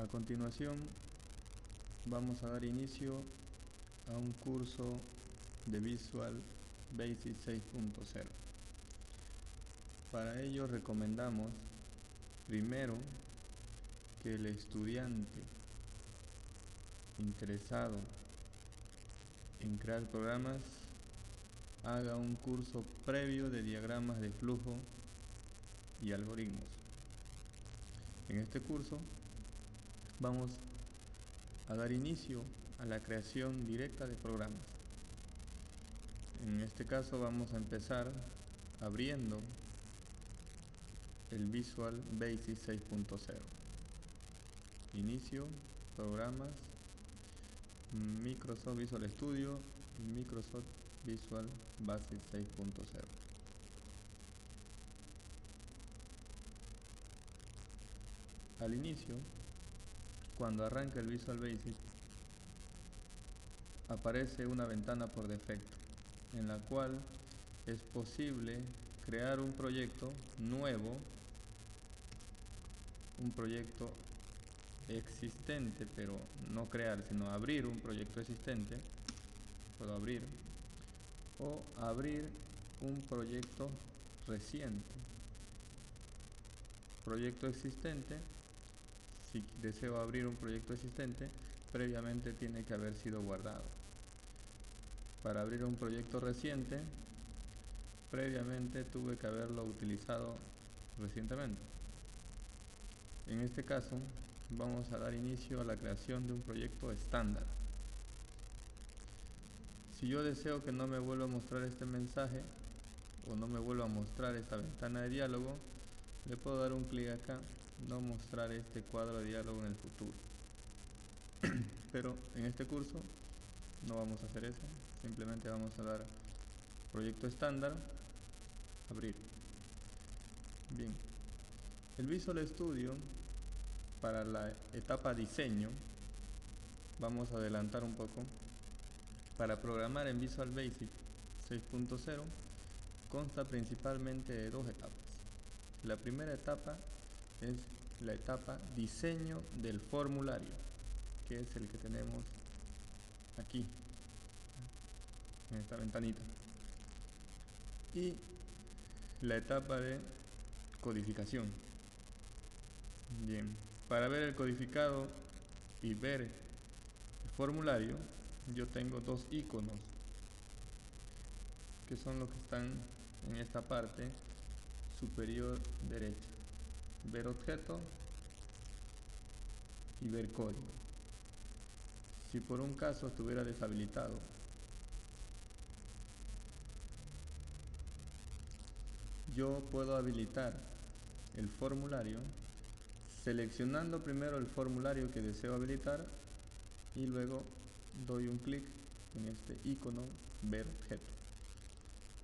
A continuación vamos a dar inicio a un curso de Visual Basic 6.0. Para ello recomendamos primero que el estudiante interesado en crear programas haga un curso previo de diagramas de flujo y algoritmos. En este curso vamos a dar inicio a la creación directa de programas. En este caso vamos a empezar abriendo el Visual Basic 6.0. Inicio, programas, Microsoft Visual Studio y Microsoft Visual Basic 6.0. Al inicio, cuando arranca el Visual Basic, aparece una ventana por defecto en la cual es posible crear un proyecto nuevo, un proyecto existente, pero no crear, sino abrir un proyecto existente. Puedo abrir o abrir un proyecto reciente. Proyecto existente, si deseo abrir un proyecto existente, previamente tiene que haber sido guardado. Para abrir un proyecto reciente, previamente tuve que haberlo utilizado recientemente. En este caso, vamos a dar inicio a la creación de un proyecto estándar. Si yo deseo que no me vuelva a mostrar este mensaje o no me vuelva a mostrar esta ventana de diálogo, le puedo dar un clic acá, no mostrar este cuadro de diálogo en el futuro. Pero en este curso no vamos a hacer eso, simplemente vamos a dar proyecto estándar, abrir. Bien, el Visual Studio para la etapa diseño, vamos a adelantar un poco. Para programar en Visual Basic 6.0 consta principalmente de dos etapas. La primera etapa es la etapa diseño del formulario, que es el que tenemos aquí en esta ventanita, y la etapa de codificación. Bien, para ver el codificado y ver el formulario, yo tengo dos iconos que son los que están en esta parte superior derecha: ver objeto y ver código. Si por un caso estuviera deshabilitado, yo puedo habilitar el formulario seleccionando primero el formulario que deseo habilitar y luego doy un clic en este icono ver objeto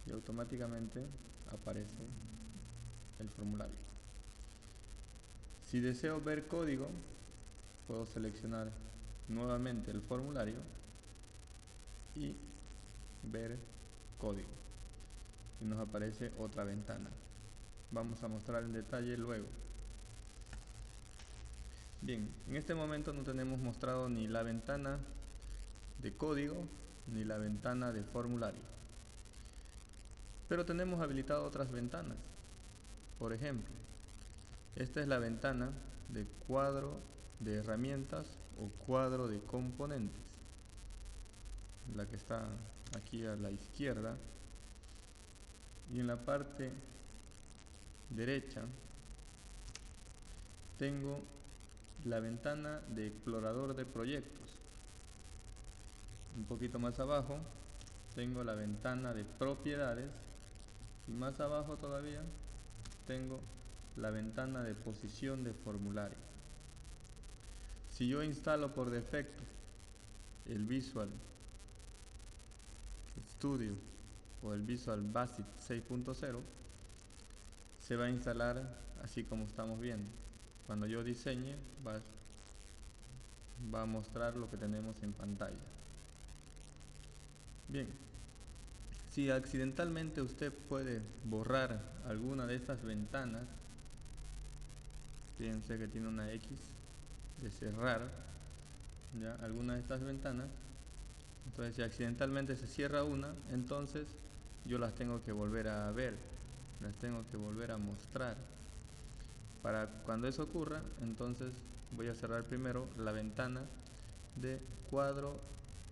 y automáticamente aparece el formulario. Si deseo ver código, puedo seleccionar nuevamente el formulario y ver código y nos aparece otra ventana. Vamos a mostrar en detalle luego. Bien, en este momento no tenemos mostrado ni la ventana de código ni la ventana de formulario, pero tenemos habilitado otras ventanas. Por ejemplo, esta es la ventana de cuadro de herramientas o cuadro de componentes, la que está aquí a la izquierda, y en la parte derecha tengo la ventana de explorador de proyectos. Un poquito más abajo tengo la ventana de propiedades y más abajo todavía tengo la ventana de posición de formulario. Si yo instalo por defecto el Visual Studio o el Visual Basic 6.0, se va a instalar así como estamos viendo. Cuando yo diseñe va a mostrar lo que tenemos en pantalla. Bien, si accidentalmente usted puede borrar alguna de estas ventanas, fíjense que tiene una X, de cerrar ya alguna de estas ventanas. Entonces si accidentalmente se cierra una, entonces yo las tengo que volver a ver, las tengo que volver a mostrar. Para cuando eso ocurra, entonces voy a cerrar primero la ventana de cuadro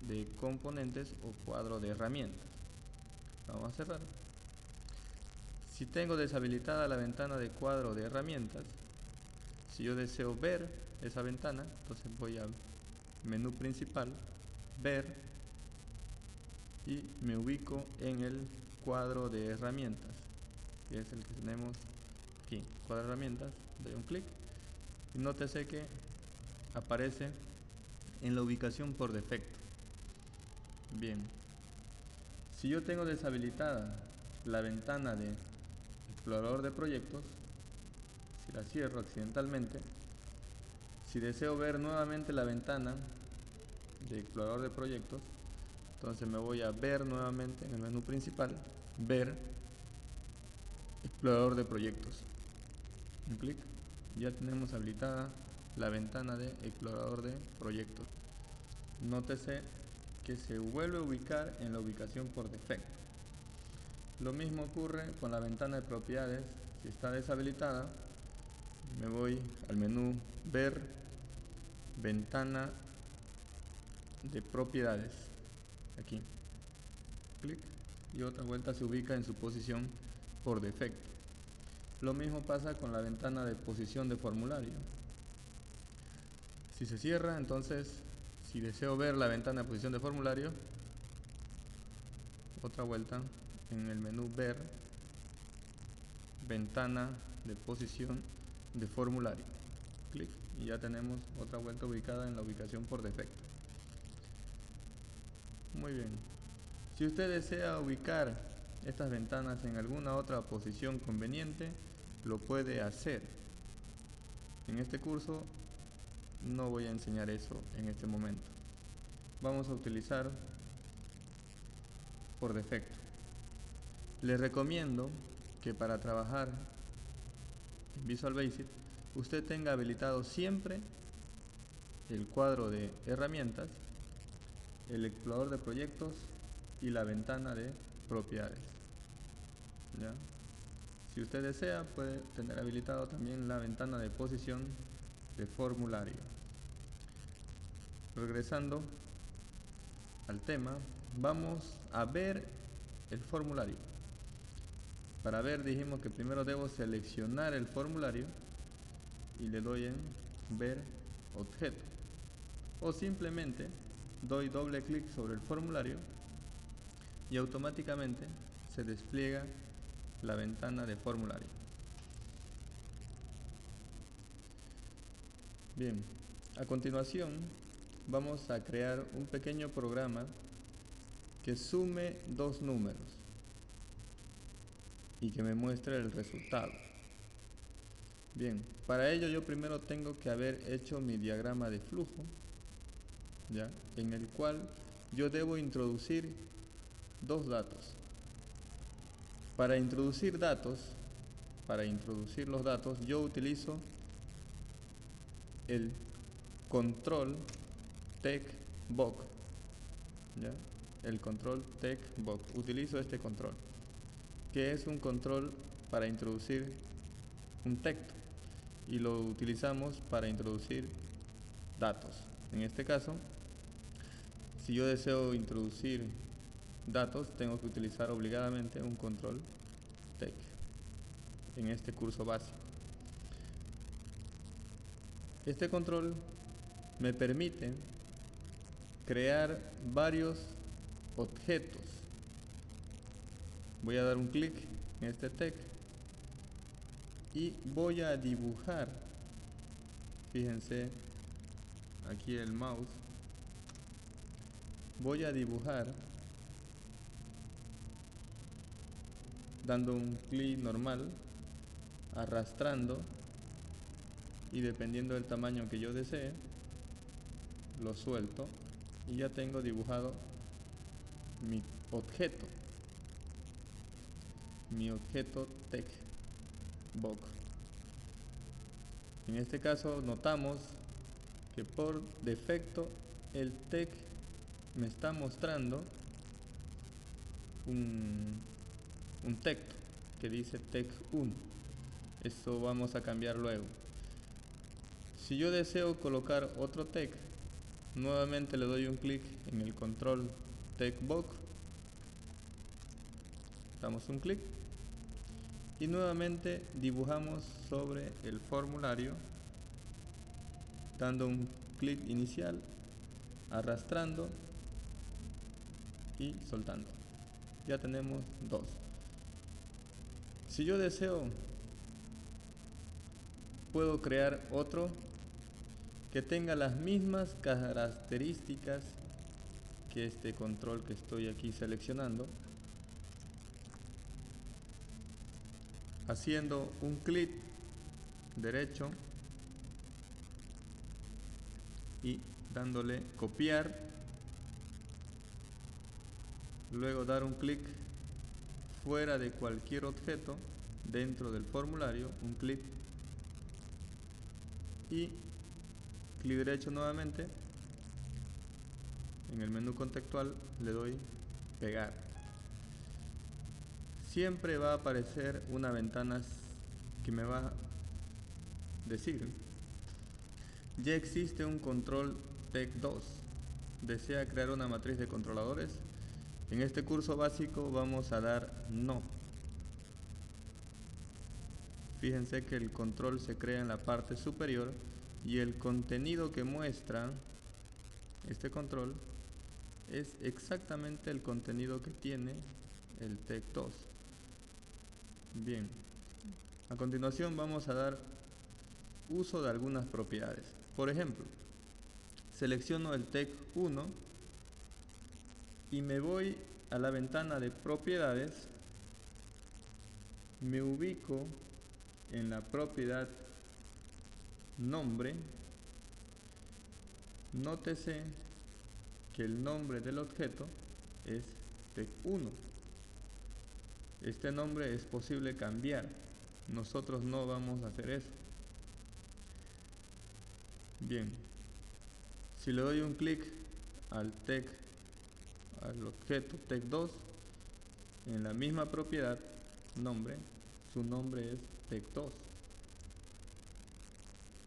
de componentes o cuadro de herramientas. Vamos a cerrar. Si tengo deshabilitada la ventana de cuadro de herramientas, si yo deseo ver esa ventana, entonces voy a menú principal, ver, y me ubico en el cuadro de herramientas, que es el que tenemos aquí, cuadro de herramientas. Doy un clic y nótese que aparece en la ubicación por defecto. Bien, si yo tengo deshabilitada la ventana de explorador de proyectos, si la cierro accidentalmente, si deseo ver nuevamente la ventana de explorador de proyectos, entonces me voy a ver nuevamente en el menú principal, ver explorador de proyectos. Un clic, ya tenemos habilitada la ventana de explorador de proyectos. Nótese que se vuelve a ubicar en la ubicación por defecto. Lo mismo ocurre con la ventana de propiedades. Si está deshabilitada, me voy al menú ver ventana de propiedades, aquí, clic, y otra vuelta se ubica en su posición por defecto. Lo mismo pasa con la ventana de posición de formulario. Si se cierra, entonces si deseo ver la ventana de posición de formulario, otra vuelta en el menú ver ventana de posición de formulario, clic, y ya tenemos otra vuelta ubicada en la ubicación por defecto. Muy bien, si usted desea ubicar estas ventanas en alguna otra posición conveniente, lo puede hacer. En este curso no voy a enseñar eso en este momento. Vamos a utilizar por defecto. Les recomiendo que para trabajar en Visual Basic usted tenga habilitado siempre el cuadro de herramientas, el explorador de proyectos y la ventana de propiedades. ¿Ya? Si usted desea, puede tener habilitado también la ventana de posición de formulario. Regresando al tema, vamos a ver el formulario. Para ver, dijimos que primero debo seleccionar el formulario y le doy en ver objeto, o simplemente doy doble clic sobre el formulario y automáticamente se despliega la ventana de formulario. Bien, a continuación vamos a crear un pequeño programa que sume dos números y que me muestre el resultado. Bien, para ello yo primero tengo que haber hecho mi diagrama de flujo, ¿ya? En el cual yo debo introducir dos datos. Para introducir los datos, yo utilizo el control TextBox, ¿ya? El control TextBox. Utilizo este control, que es un control para introducir un texto, y lo utilizamos para introducir datos. En este caso, si yo deseo introducir datos, tengo que utilizar obligadamente un control text en este curso básico. Este control me permite crear varios objetos. Voy a dar un clic en este text y voy a dibujar, fíjense aquí el mouse, voy a dibujar dando un clic normal, arrastrando, y dependiendo del tamaño que yo desee, lo suelto y ya tengo dibujado mi objeto TextBox. En este caso notamos que por defecto el TEC me está mostrando un texto que dice TEC1. Eso vamos a cambiar luego. Si yo deseo colocar otro TEC, nuevamente le doy un clic en el control TECBox, damos un clic y nuevamente dibujamos sobre el formulario dando un clic inicial, arrastrando y soltando. Ya tenemos dos. Si yo deseo, puedo crear otro que tenga las mismas características que este control que estoy aquí seleccionando, haciendo un clic derecho y dándole copiar, luego dar un clic fuera de cualquier objeto dentro del formulario, un clic y clic derecho nuevamente, en el menú contextual le doy pegar. Siempre va a aparecer una ventana que me va a decir: ya existe un control TEC2, ¿desea crear una matriz de controladores? En este curso básico vamos a dar no. Fíjense que el control se crea en la parte superior y el contenido que muestra este control es exactamente el contenido que tiene el TEC2. Bien, a continuación vamos a dar uso de algunas propiedades. Por ejemplo, selecciono el TEC1 y me voy a la ventana de propiedades, me ubico en la propiedad nombre. Nótese que el nombre del objeto es TEC1. Este nombre es posible cambiar, nosotros no vamos a hacer eso. Bien, si le doy un clic al objeto TEC2, en la misma propiedad nombre, su nombre es TEC2.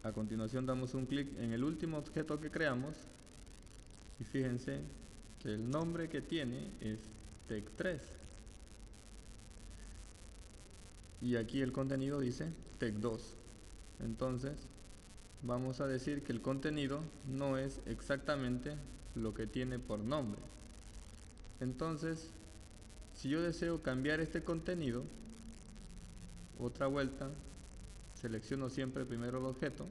A continuación damos un clic en el último objeto que creamos y fíjense que el nombre que tiene es TEC3 y aquí el contenido dice TEC2. Entonces vamos a decir que el contenido no es exactamente lo que tiene por nombre. Entonces, si yo deseo cambiar este contenido, otra vuelta, selecciono siempre primero el objeto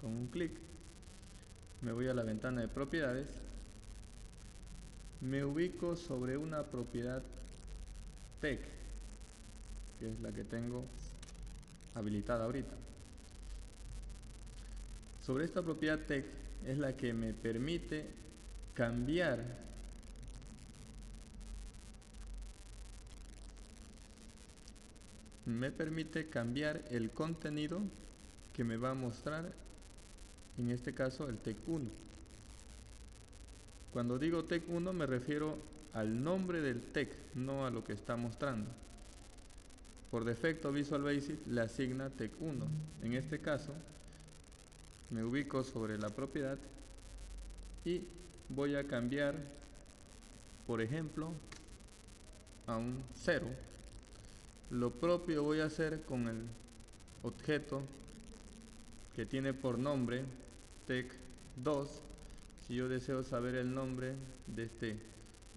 con un clic, me voy a la ventana de propiedades, me ubico sobre una propiedad TEC, que es la que tengo habilitada ahorita. Sobre esta propiedad TEC es la que me permite cambiar el contenido que me va a mostrar, en este caso el TEC1. Cuando digo TEC1 me refiero al nombre del TEC, no a lo que está mostrando. Por defecto Visual Basic le asigna TEC1. En este caso me ubico sobre la propiedad y voy a cambiar, por ejemplo, a un 0. Lo propio voy a hacer con el objeto que tiene por nombre TEC2. Si yo deseo saber el nombre de este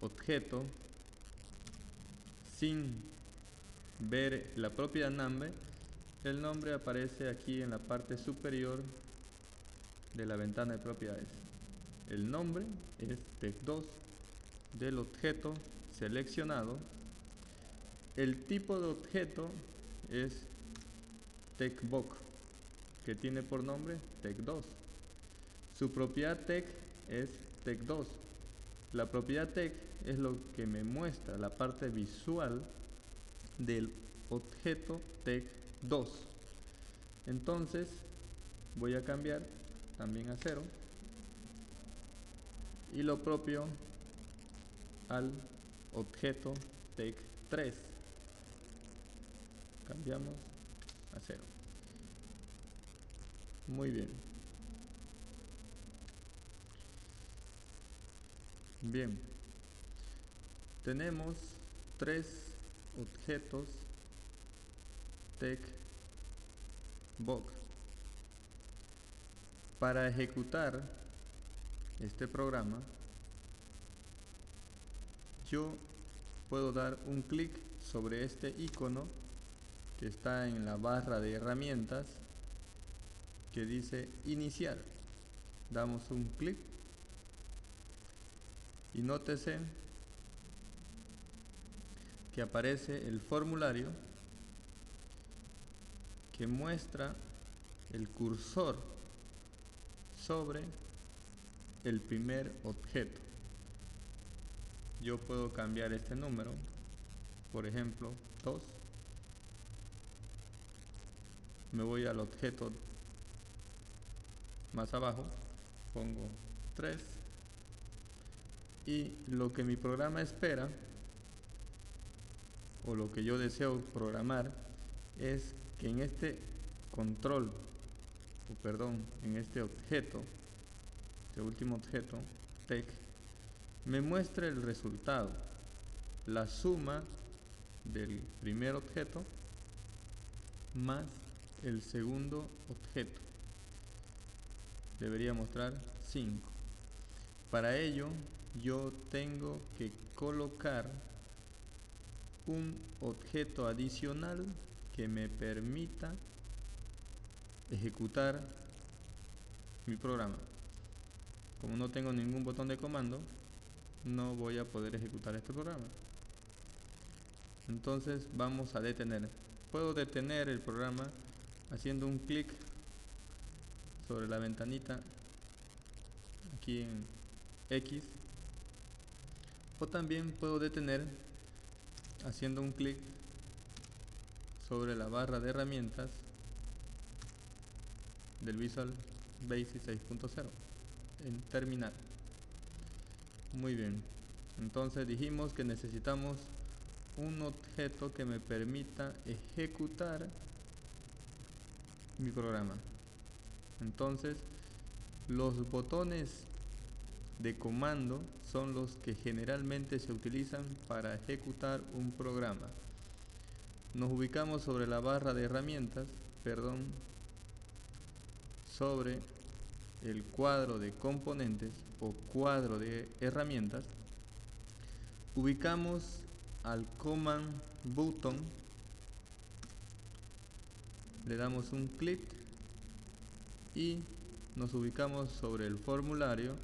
objeto sin ver la propiedad nombre, el nombre aparece aquí en la parte superior de la ventana de propiedades. El nombre es TEC2 del objeto seleccionado. El tipo de objeto es TECBox, que tiene por nombre TEC2. Su propiedad TEC es TEC2. La propiedad TEC es lo que me muestra la parte visual del objeto TEC2. Entonces voy a cambiar también a 0, y lo propio al objeto tech3, cambiamos a 0. Muy bien. Bien, tenemos 3 objetos techbox. Para ejecutar este programa, yo puedo dar un clic sobre este icono que está en la barra de herramientas que dice iniciar. Damos un clic y nótese que aparece el formulario que muestra el cursor sobre el primer objeto. Yo puedo cambiar este número, por ejemplo 2, me voy al objeto más abajo, pongo 3, y lo que mi programa espera, o lo que yo deseo programar, es que en este control, o perdón, en este objeto, este último objeto, tech, me muestre el resultado, la suma del primer objeto más el segundo objeto. Debería mostrar 5. Para ello, yo tengo que colocar un objeto adicional que me permita ejecutar mi programa. Como no tengo ningún botón de comando, no voy a poder ejecutar este programa. Entonces vamos a detener. Puedo detener el programa haciendo un clic sobre la ventanita aquí en X, o también puedo detener haciendo un clic sobre la barra de herramientas del Visual Basic 6.0 en terminar. Muy bien, entonces dijimos que necesitamos un objeto que me permita ejecutar mi programa. Entonces los botones de comando son los que generalmente se utilizan para ejecutar un programa. Nos ubicamos sobre la barra de herramientas, sobre el cuadro de componentes o cuadro de herramientas, ubicamos al command button, le damos un clic y nos ubicamos sobre el formulario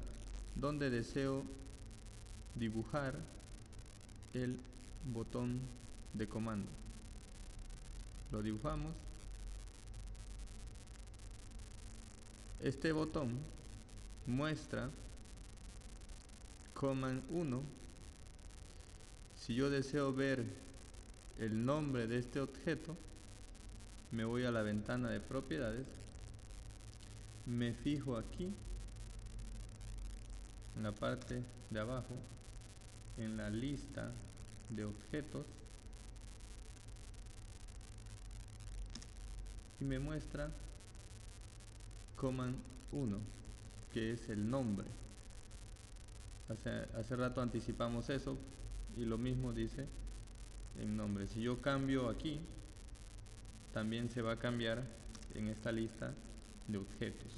donde deseo dibujar el botón de comando. Lo dibujamos. Este botón muestra command 1. Si yo deseo ver el nombre de este objeto, me voy a la ventana de propiedades, me fijo aquí en la parte de abajo en la lista de objetos y me muestra command 1, que es el nombre. Hace rato anticipamos eso y lo mismo dice en nombre. Si yo cambio aquí, también se va a cambiar en esta lista de objetos.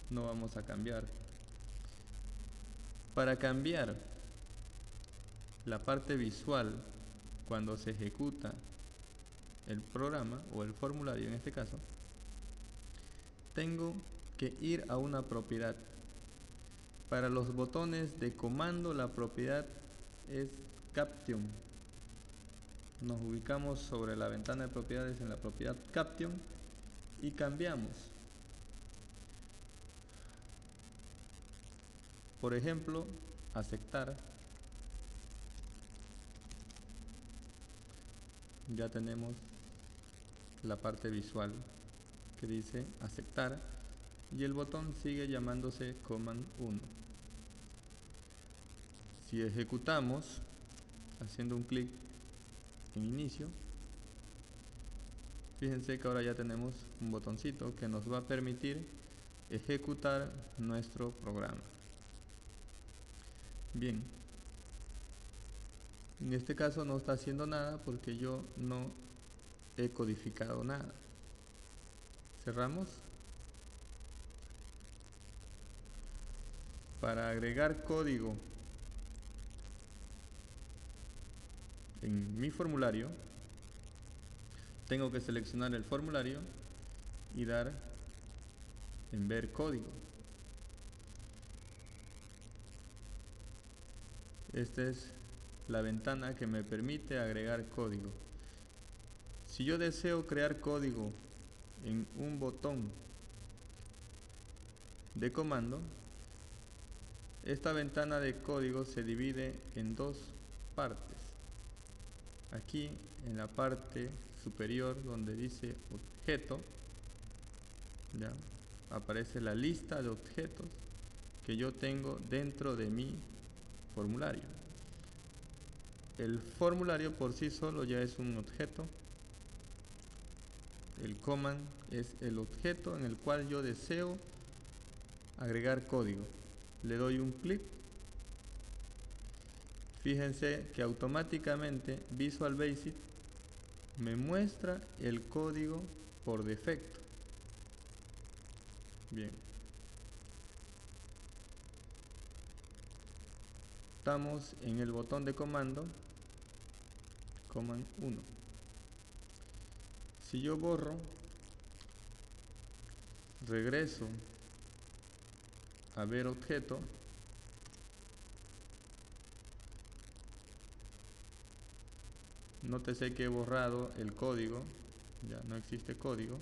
No vamos a cambiar. Para cambiar la parte visual cuando se ejecuta el programa o el formulario en este caso, tengo que ir a una propiedad. Para los botones de comando la propiedad es Caption. Nos ubicamos sobre la ventana de propiedades en la propiedad Caption y cambiamos. Por ejemplo, aceptar. Ya tenemos la parte visual que dice aceptar. y el botón sigue llamándose command 1. Si ejecutamos haciendo un clic en inicio, fíjense que ahora ya tenemos un botoncito que nos va a permitir ejecutar nuestro programa. Bien, en este caso no está haciendo nada porque yo no he codificado nada. Cerramos. Para agregar código en mi formulario, tengo que seleccionar el formulario y dar en ver código. Esta es la ventana que me permite agregar código. Si yo deseo crear código en un botón de comando, esta ventana de código se divide en dos partes. Aquí en la parte superior donde dice objeto, ya aparece la lista de objetos que yo tengo dentro de mi formulario. El formulario por sí solo ya es un objeto. El command es el objeto en el cual yo deseo agregar código. Le doy un clic. Fíjense que automáticamente Visual Basic me muestra el código por defecto. Bien. Estamos en el botón de comando, command 1. Si yo borro, regreso a ver objeto, nótese que he borrado el código, ya no existe código,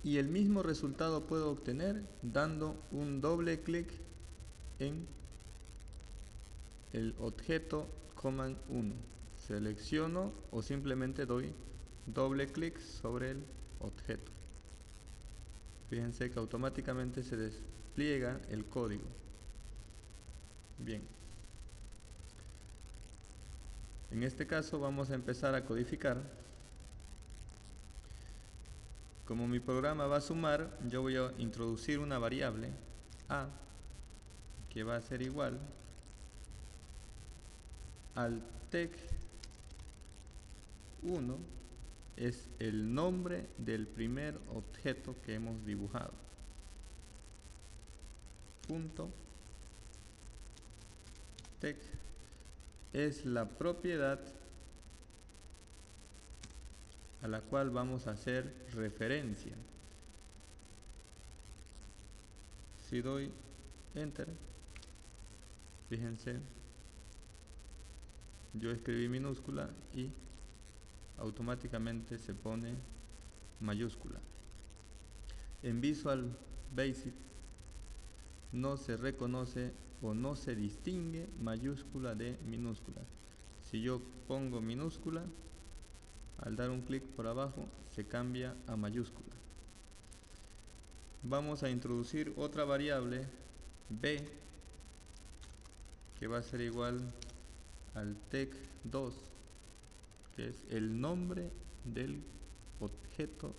y el mismo resultado puedo obtener dando un doble clic en el objeto command 1. Selecciono o simplemente doy doble clic sobre el objeto. Fíjense que automáticamente se despliega el código. Bien. En este caso vamos a empezar a codificar. Como mi programa va a sumar, yo voy a introducir una variable a que va a ser igual al tec1, es el nombre del primer objeto que hemos dibujado. Punto tec es la propiedad a la cual vamos a hacer referencia. Si doy enter, fíjense, yo escribí minúscula y automáticamente se pone mayúscula. En Visual Basic no se reconoce o no se distingue mayúscula de minúscula. Si yo pongo minúscula, al dar un clic por abajo se cambia a mayúscula. Vamos a introducir otra variable b que va a ser igual al tec2, que es el nombre del objeto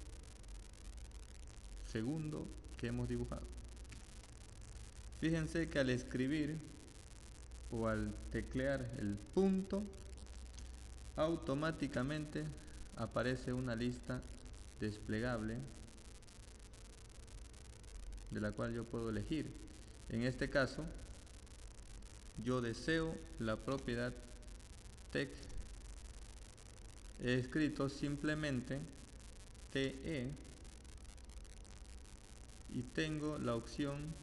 segundo que hemos dibujado. Fíjense que al escribir o al teclear el punto, automáticamente aparece una lista desplegable de la cual yo puedo elegir. En este caso, yo deseo la propiedad tec. He escrito simplemente te y tengo la opción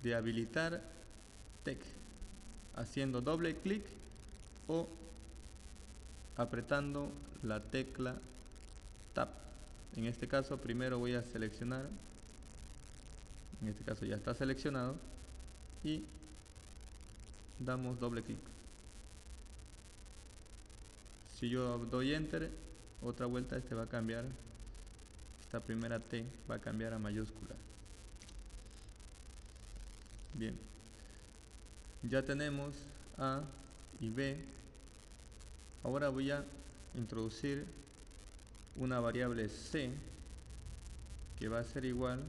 de habilitar tec haciendo doble clic o apretando la tecla tab. En este caso primero voy a seleccionar, en este caso ya está seleccionado, y damos doble clic. Si yo doy enter, otra vuelta, este va a cambiar, esta primera T va a cambiar a mayúscula. Bien, ya tenemos A y B. Ahora voy a introducir una variable C que va a ser igual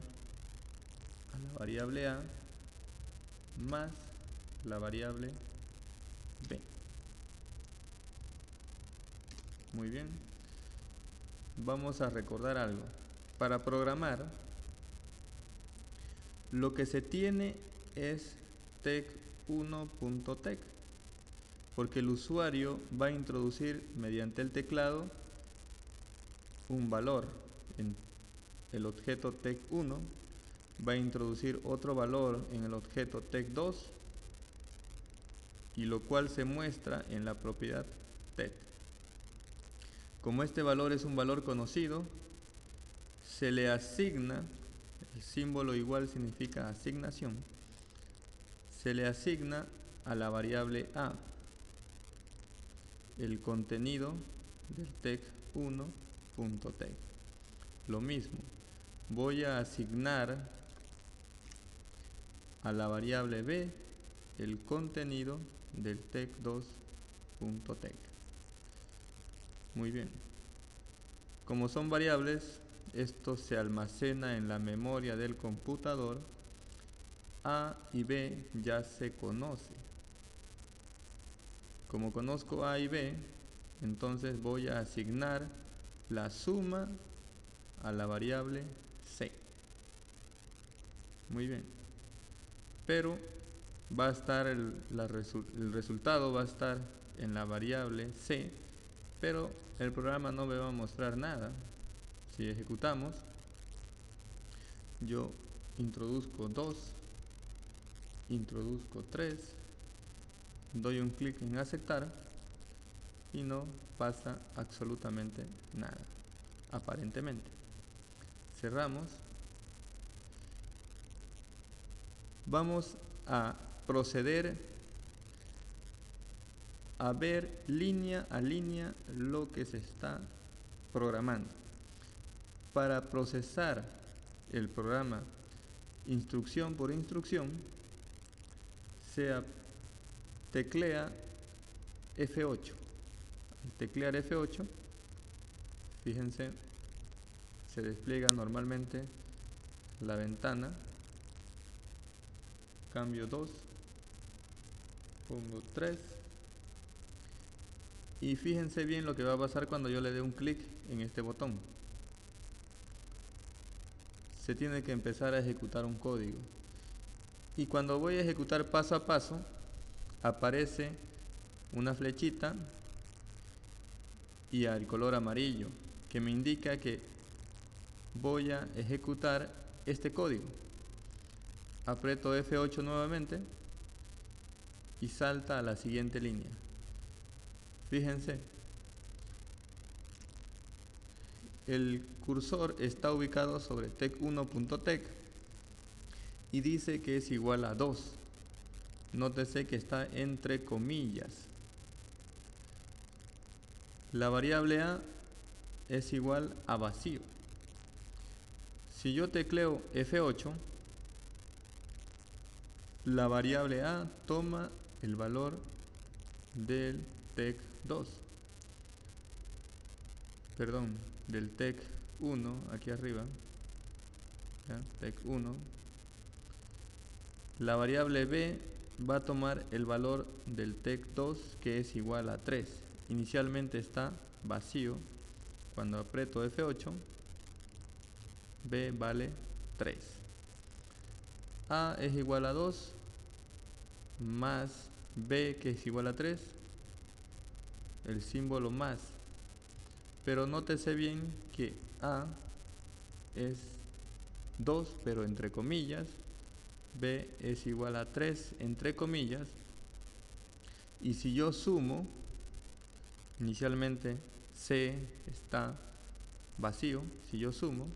a la variable A más la variable B. Muy bien. Vamos a recordar algo. Para programar, lo que se tiene es tec1.tec, porque el usuario va a introducir mediante el teclado un valor en el objeto tec1, va a introducir otro valor en el objeto tec2, y lo cual se muestra en la propiedad tet. Como este valor es un valor conocido, se le asigna, el símbolo igual significa asignación, se le asigna a la variable A el contenido del tec1.tec. Lo mismo, voy a asignar a la variable B el contenido del tec2.tec. Muy bien. Como son variables, esto se almacena en la memoria del computador. A y B ya se conoce. Como conozco A y B, entonces voy a asignar la suma a la variable C. Muy bien. Pero va a estar el resultado va a estar en la variable C, pero el programa no me va a mostrar nada. Si ejecutamos, yo introduzco 2, introduzco 3, doy un clic en aceptar y no pasa absolutamente nada, aparentemente. Cerramos. Vamos a proceder a ver línea a línea lo que se está programando. Para procesar el programa instrucción por instrucción, se teclea F8. Al teclear F8, fíjense, se despliega normalmente la ventana. Cambio 2, pongo 3, y fíjense bien lo que va a pasar cuando yo le dé un clic en este botón. Se tiene que empezar a ejecutar un código, y cuando voy a ejecutar paso a paso, aparece una flechita y al color amarillo que me indica que voy a ejecutar este código. Aprieto F8 nuevamente y salta a la siguiente línea. Fíjense, el cursor está ubicado sobre tec1.tec y dice que es igual a 2. Nótese que está entre comillas. La variable A es igual a vacío. Si yo tecleo F8, la variable A toma el valor del tec2. Perdón, del tec1 aquí arriba. ¿Ya? Tec1. La variable B va a tomar el valor del tec2, que es igual a 3. Inicialmente está vacío. Cuando aprieto F8, B vale 3. A es igual a 2 más B, que es igual a 3, el símbolo más. Pero nótese bien que A es 2, pero entre comillas, B es igual a 3, entre comillas, y si yo sumo, inicialmente C está vacío, si yo sumo,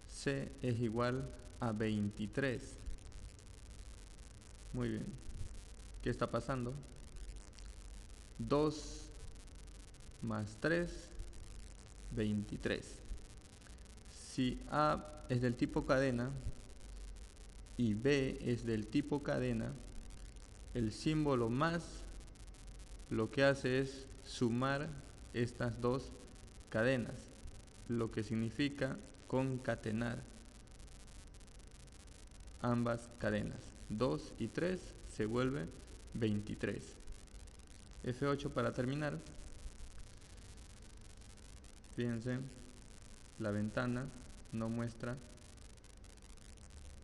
C es igual a 23. Muy bien. ¿Qué está pasando? 2 más 3 23. Si A es del tipo cadena y B es del tipo cadena, el símbolo más lo que hace es sumar estas dos cadenas, lo que significa concatenar ambas cadenas. 2 y 3 se vuelve 23. F8 para terminar. Fíjense, la ventana no muestra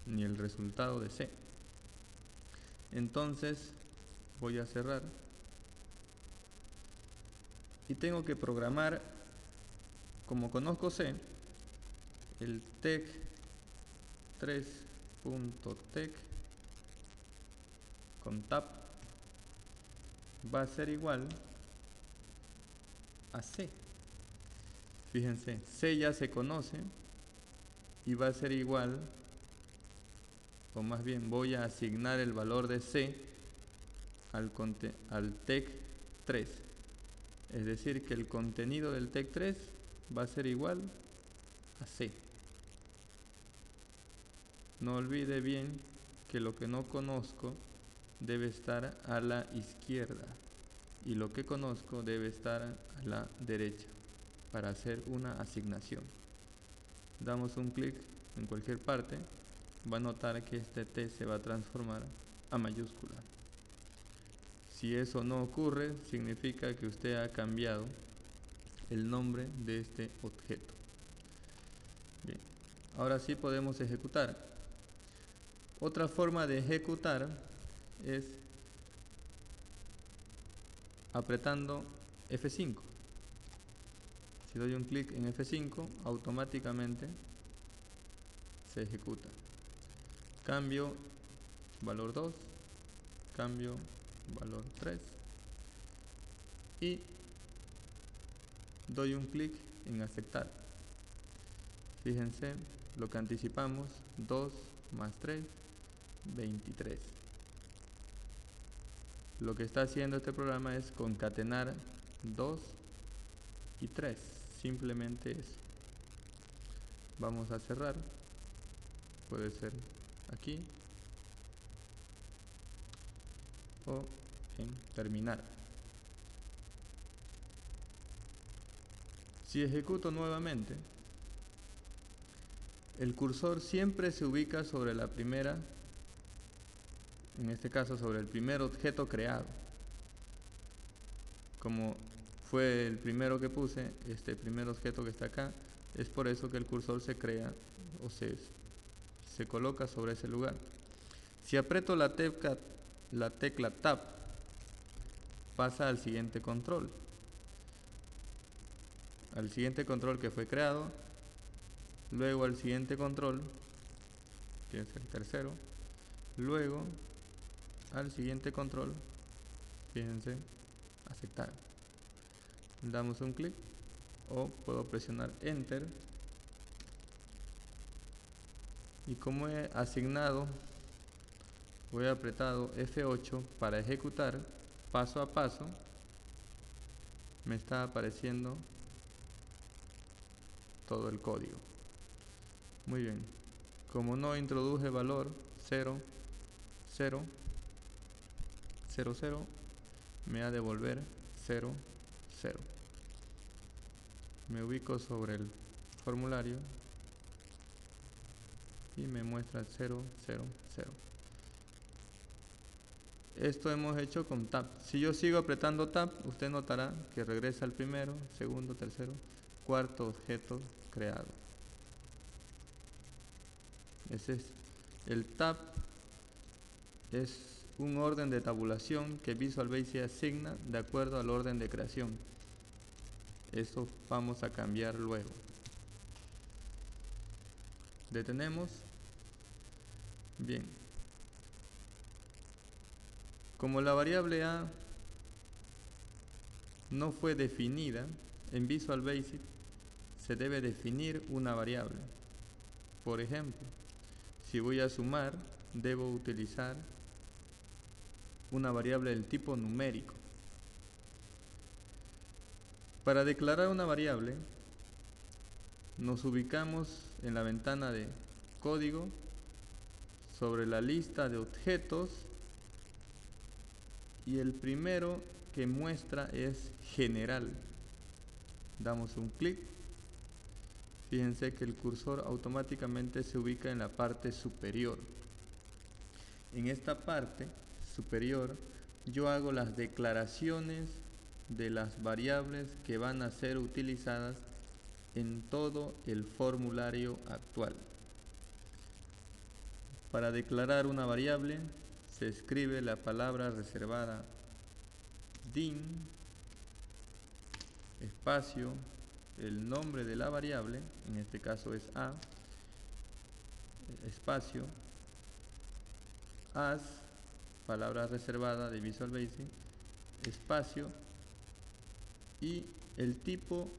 ni el resultado de C. Entonces voy a cerrar y tengo que programar, como conozco C, el tec3.tec con tab va a ser igual a C. Fíjense, C ya se conoce y va a ser igual, o más bien voy a asignar el valor de C al tec3. Es decir, que el contenido del tec3 va a ser igual a C. No olvide bien que lo que no conozco debe estar a la izquierda y lo que conozco debe estar a la derecha para hacer una asignación. Damos un clic en cualquier parte, va a notar que este T se va a transformar a mayúscula. Si eso no ocurre, significa que usted ha cambiado el nombre de este objeto. Bien, ahora sí podemos ejecutar. Otra forma de ejecutar es apretando F5. Si doy un clic en F5, automáticamente se ejecuta. Cambio valor 2, cambio valor 3 y doy un clic en aceptar. Fíjense lo que anticipamos: 2 más 3, 23. Lo que está haciendo este programa es concatenar 2 y 3, simplemente eso. Vamos a cerrar, puede ser aquí o en terminar. Si ejecuto nuevamente, el cursor siempre se ubica sobre la primera, en este caso sobre el primer objeto creado. Como fue el primero que puse, este primer objeto que está acá, es por eso que el cursor se crea o se coloca sobre ese lugar. Si aprieto la tecla Tab, pasa al siguiente control. Al siguiente control que fue creado, luego al siguiente control, que es el tercero, luego al siguiente control, fíjense, aceptar. Damos un clic o puedo presionar Enter. Y como he asignado o he apretado F8 para ejecutar paso a paso, me está apareciendo todo el código. Muy bien, como no introduje valor 0, 0, 0, 0, me va a devolver 0, 0. Me ubico sobre el formulario y me muestra 0, 0, 0. Esto hemos hecho con Tab. Si yo sigo apretando Tab, usted notará que regresa al primero, segundo, tercero, cuarto objeto creado. Ese es el Tab. Es un orden de tabulación que Visual Basic asigna de acuerdo al orden de creación. Eso vamos a cambiar luego. Detenemos. Bien. Como la variable A no fue definida, en Visual Basic se debe definir una variable. Por ejemplo, si voy a sumar, debo utilizar una variable del tipo numérico. Para declarar una variable, Nos ubicamos en la ventana de código sobre la lista de objetos y el primero que muestra es general. Damos un clic. Fíjense que el cursor automáticamente se ubica en la parte superior. En esta parte superior yo hago las declaraciones de las variables que van a ser utilizadas en todo el formulario actual. Para declarar una variable se escribe la palabra reservada DIN, espacio, el nombre de la variable, en este caso es A, espacio, as, palabra reservada de Visual Basic, espacio y el tipo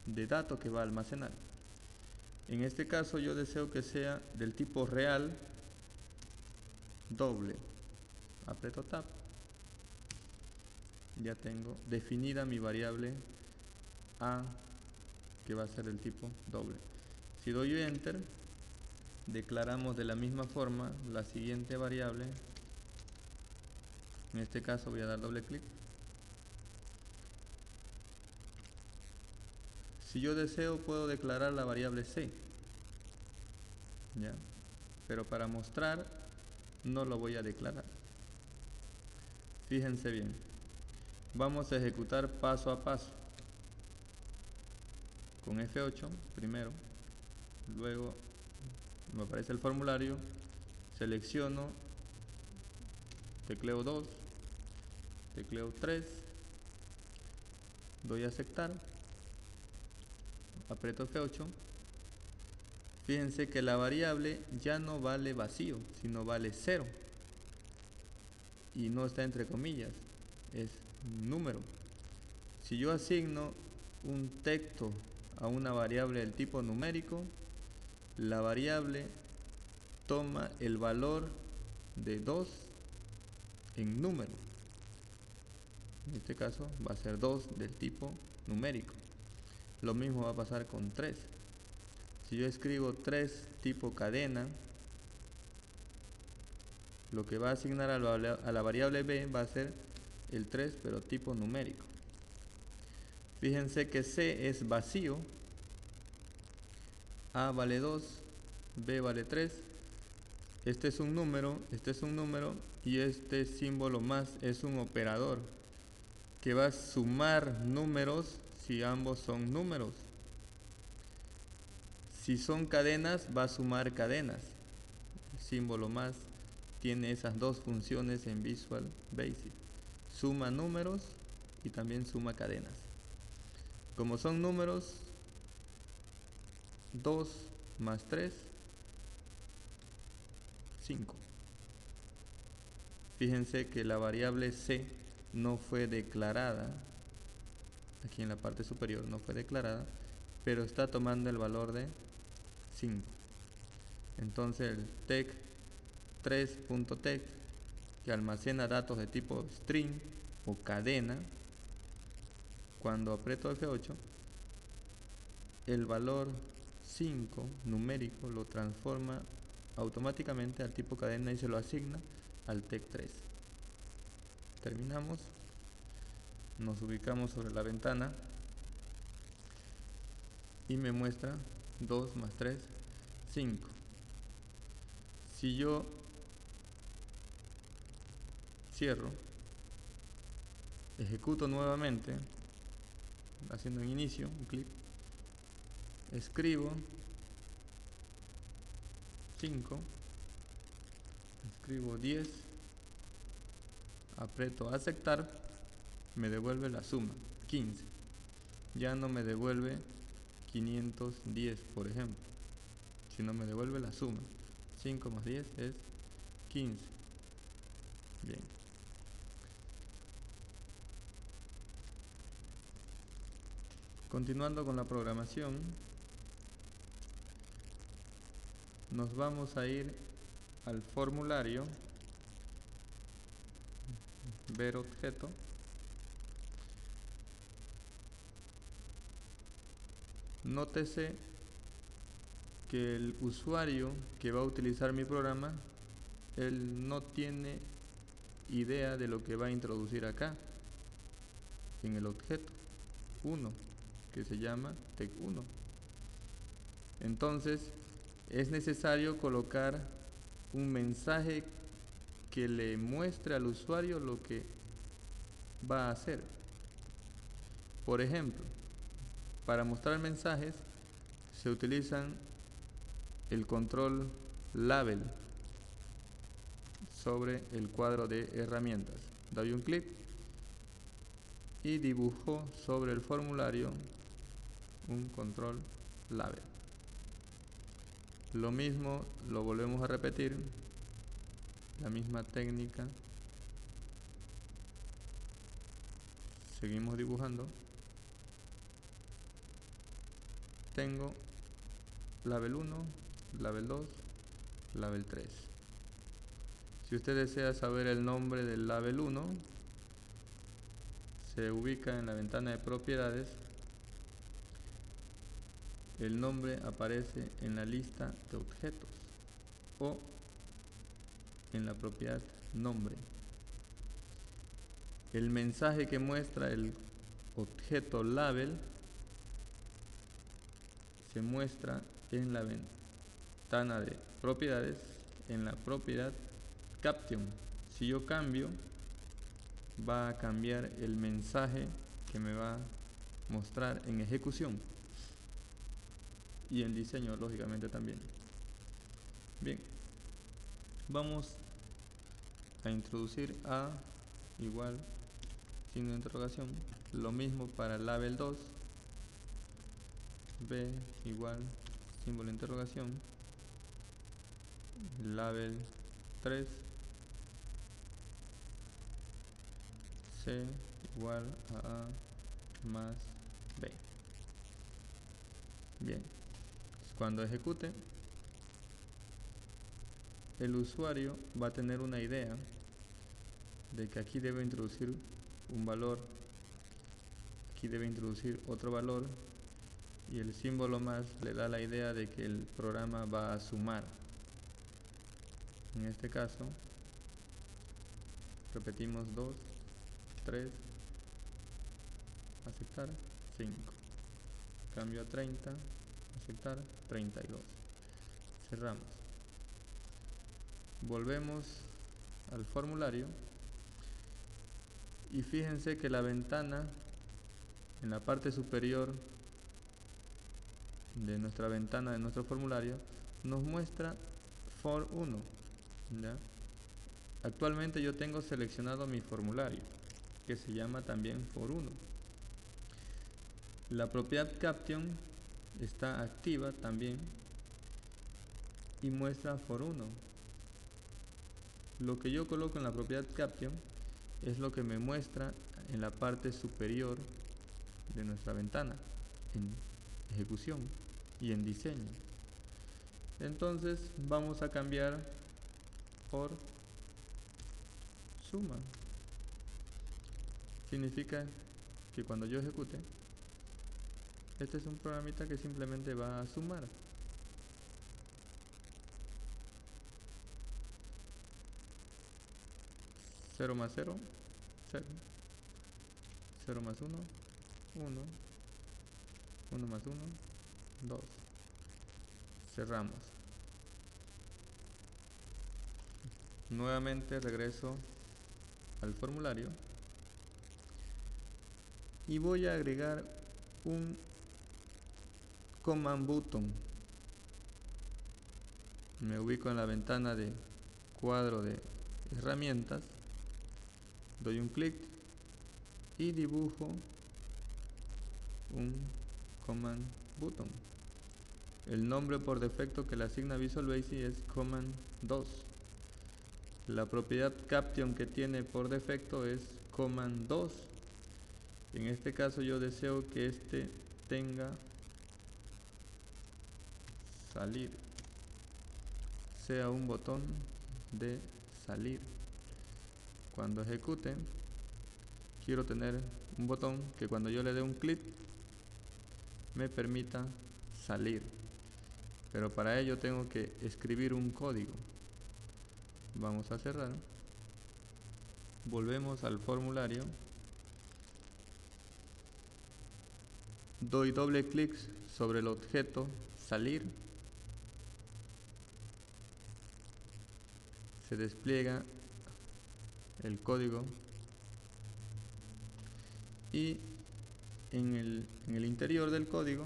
de dato que va a almacenar. En este caso yo deseo que sea del tipo real doble. Aprieto Tab. Ya tengo definida mi variable A, que va a ser el tipo doble. Si doy Enter, declaramos de la misma forma la siguiente variable. En este caso voy a dar doble clic. Si yo deseo puedo declarar la variable C, ¿ya? Pero para mostrar no lo voy a declarar. Fíjense bien. Vamos a ejecutar paso a paso. Con F8 primero, luego me aparece el formulario, selecciono, tecleo 2, tecleo 3, doy a aceptar, aprieto F8. Fíjense que la variable ya no vale vacío, sino vale 0. Y no está entre comillas, es número. Si yo asigno un texto a una variable del tipo numérico, la variable toma el valor de 2 en número. En este caso va a ser 2 del tipo numérico. Lo mismo va a pasar con 3. Si yo escribo 3 tipo cadena, lo que va a asignar a la variable b va a ser el 3 pero tipo numérico. Fíjense que C es vacío, A vale 2, B vale 3. Este es un número y este símbolo más es un operador que va a sumar números si ambos son números. Si son cadenas va a sumar cadenas. El símbolo más tiene esas dos funciones en Visual Basic. Suma números y también suma cadenas. Como son números, 2 más 3, 5. Fíjense que la variable C no fue declarada, aquí en la parte superior no fue declarada, pero está tomando el valor de 5. Entonces el text3.text, que almacena datos de tipo string o cadena, cuando aprieto F8, el valor 5 numérico lo transforma automáticamente al tipo cadena y se lo asigna al text3. Terminamos, nos ubicamos sobre la ventana y me muestra 2 más 3, 5. Si yo cierro, ejecuto nuevamente, haciendo un inicio, un clic, escribo 5, escribo 10, aprieto aceptar, me devuelve la suma, 15. Ya no me devuelve 510, por ejemplo, sino me devuelve la suma. 5 más 10 es 15. Bien. Continuando con la programación, nos vamos a ir al formulario, ver objeto, Nótese que el usuario que va a utilizar mi programa, él no tiene idea de lo que va a introducir acá en el objeto 1, que se llama tech1. Entonces es necesario colocar un mensaje que le muestre al usuario lo que va a hacer. Por ejemplo, para mostrar mensajes se utilizan el control label sobre el cuadro de herramientas. Doy un clic y dibujo sobre el formulario un control label. Lo mismo lo volvemos a repetir, la misma técnica. Seguimos dibujando. Tengo label 1, label 2, label 3. Si usted desea saber el nombre del label 1, se ubica en la ventana de propiedades. El nombre aparece en la lista de objetos o en la propiedad nombre. El mensaje que muestra el objeto label se muestra en la ventana de propiedades, en la propiedad caption. Si yo cambio, va a cambiar el mensaje que me va a mostrar en ejecución y en diseño, lógicamente, también. Bien, vamos a introducir A igual signo de interrogación, lo mismo para el label 2, B igual símbolo de interrogación, label 3, C igual a A más B. Bien, cuando ejecute, el usuario va a tener una idea de que aquí debe introducir un valor, aquí debe introducir otro valor, y el símbolo más le da la idea de que el programa va a sumar. En este caso, repetimos 2, 3, aceptar, 5. Cambio a 30, aceptar, 32. Cerramos. Volvemos al formulario y fíjense que la ventana en la parte superior de nuestra ventana de nuestro formulario nos muestra for 1, ¿ya? Actualmente yo tengo seleccionado mi formulario, que se llama también for 1. La propiedad caption está activa también y muestra for 1. Lo que yo coloco en la propiedad caption es lo que me muestra en la parte superior de nuestra ventana, en ejecución y en diseño. Entonces vamos a cambiar por suma. Significa que cuando yo ejecute, este es un programita que simplemente va a sumar. Cero más 0, 0. 0 más 1, 1. 1 más 1, 2. Cerramos. Nuevamente regreso al formulario y voy a agregar un command button. Me ubico en la ventana de cuadro de herramientas, doy un clic y dibujo un command button. El nombre por defecto que le asigna Visual Basic es command 2. La propiedad caption que tiene por defecto es command 2. En este caso yo deseo que este tenga salir, sea un botón de salir. Cuando ejecute, quiero tener un botón que cuando yo le dé un clic me permita salir. Pero para ello tengo que escribir un código. Vamos a cerrar. Volvemos al formulario. Doy doble clic sobre el objeto salir. Se despliega el código y en el interior del código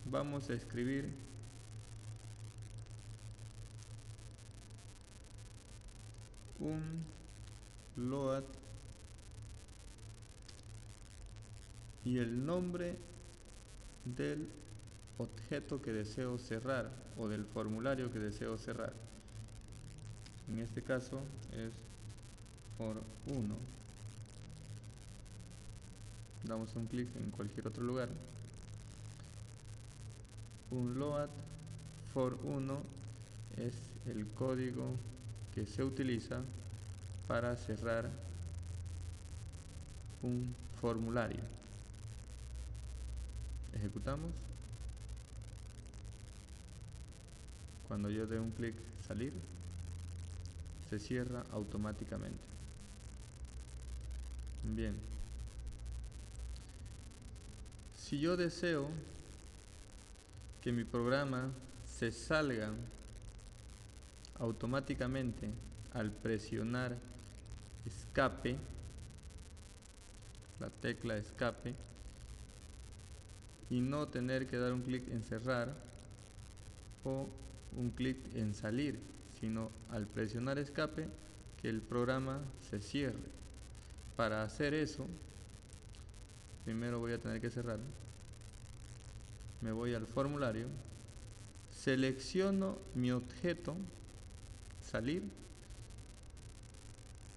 vamos a escribir un load y el nombre del objeto que deseo cerrar o del formulario que deseo cerrar. En este caso es for1. Damos un clic en cualquier otro lugar. Un load for1 es el código que se utiliza para cerrar un formulario. Ejecutamos. Cuando yo dé un clic salir, se cierra automáticamente. Bien. Si yo deseo que mi programa se salga automáticamente al presionar escape, la tecla escape, y no tener que dar un clic en cerrar o un clic en salir, sino al presionar escape que el programa se cierre. Para hacer eso, primero voy a tener que cerrar. Me voy al formulario, selecciono mi objeto, salir,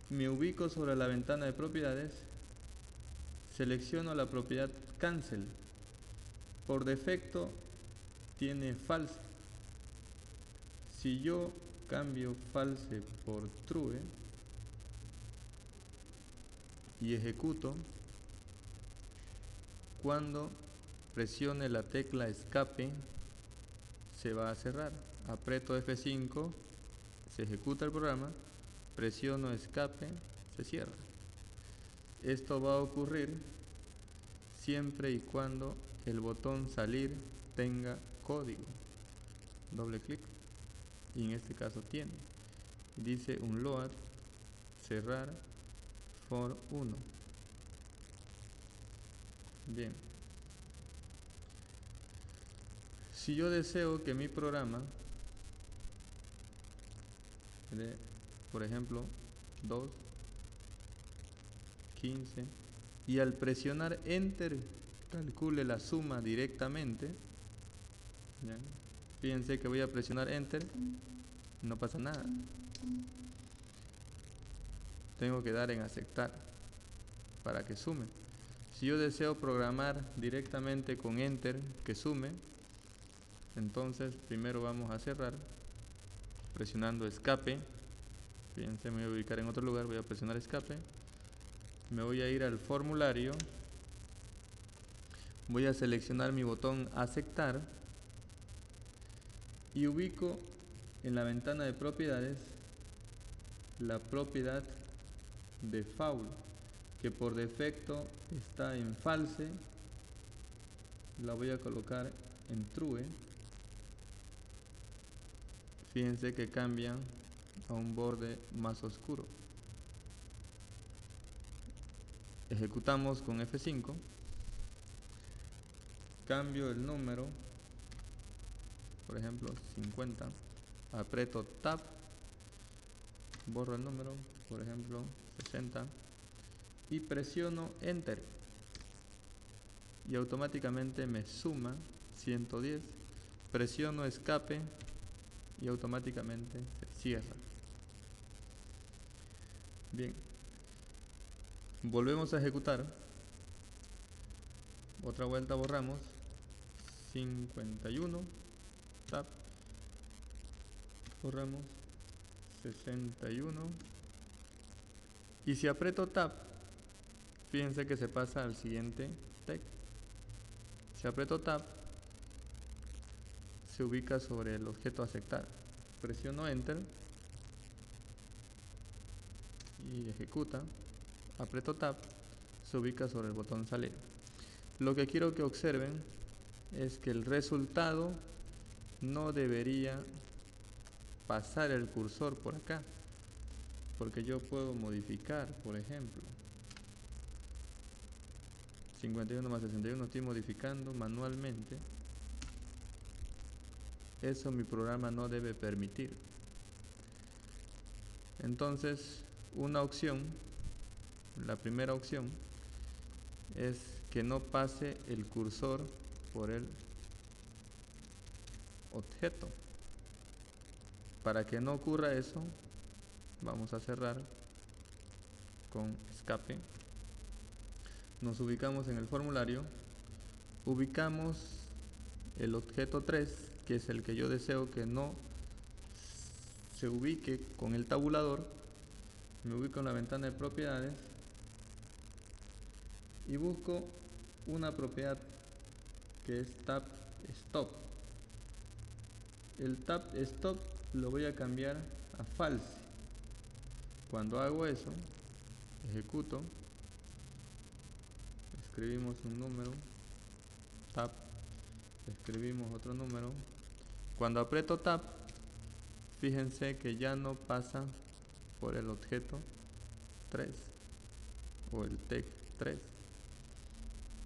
me ubico sobre la ventana de propiedades, selecciono la propiedad cancel. Por defecto tiene false. Si yo cambio false por true y ejecuto, cuando presione la tecla escape se va a cerrar. Aprieto F5, se ejecuta el programa, presiono escape, se cierra. Esto va a ocurrir siempre y cuando el botón salir tenga código. Doble clic y en este caso tiene. Dice un load cerrar for1. Bien. Si yo deseo que mi programa de, por ejemplo, 2, 15, y al presionar enter calcule la suma directamente, ¿ya? Fíjense que voy a presionar enter, no pasa nada. Tengo que dar en aceptar para que sume. Si yo deseo programar directamente con enter que sume, entonces primero vamos a cerrar presionando escape. Fíjense, me voy a ubicar en otro lugar, voy a presionar escape, me voy a ir al formulario, voy a seleccionar mi botón aceptar y ubico en la ventana de propiedades la propiedad default, que por defecto está en false, la voy a colocar en true. Fíjense que cambia a un borde más oscuro. Ejecutamos con F5, cambio el número, por ejemplo 50, aprieto Tab, borro el número, por ejemplo 60, y presiono Enter y automáticamente me suma 110. Presiono escape y automáticamente se cierra. Bien, volvemos a ejecutar, otra vuelta, borramos 51, Tab, borramos 61, y si aprieto Tab, fíjense que se pasa al siguiente text. Si aprieto Tab, se ubica sobre el objeto aceptar. Presiono Enter y ejecuta, aprieto Tab, se ubica sobre el botón salir. Lo que quiero que observen es que el resultado no debería pasar el cursor por acá, porque yo puedo modificar, por ejemplo, 51 más 61 estoy modificando manualmente. Eso mi programa no debe permitir. Entonces, una opción, la primera opción, es que no pase el cursor por el objeto. Para que no ocurra eso, vamos a cerrar con escape. Nos ubicamos en el formulario, ubicamos el objeto 3, que es el que yo deseo que no se ubique con el tabulador. Me ubico en la ventana de propiedades y busco una propiedad que es tab stop. El tab stop lo voy a cambiar a false. Cuando hago eso, ejecuto, escribimos un número, tab, escribimos otro número. Cuando aprieto tab, fíjense que ya no pasa por el objeto 3 o el text 3.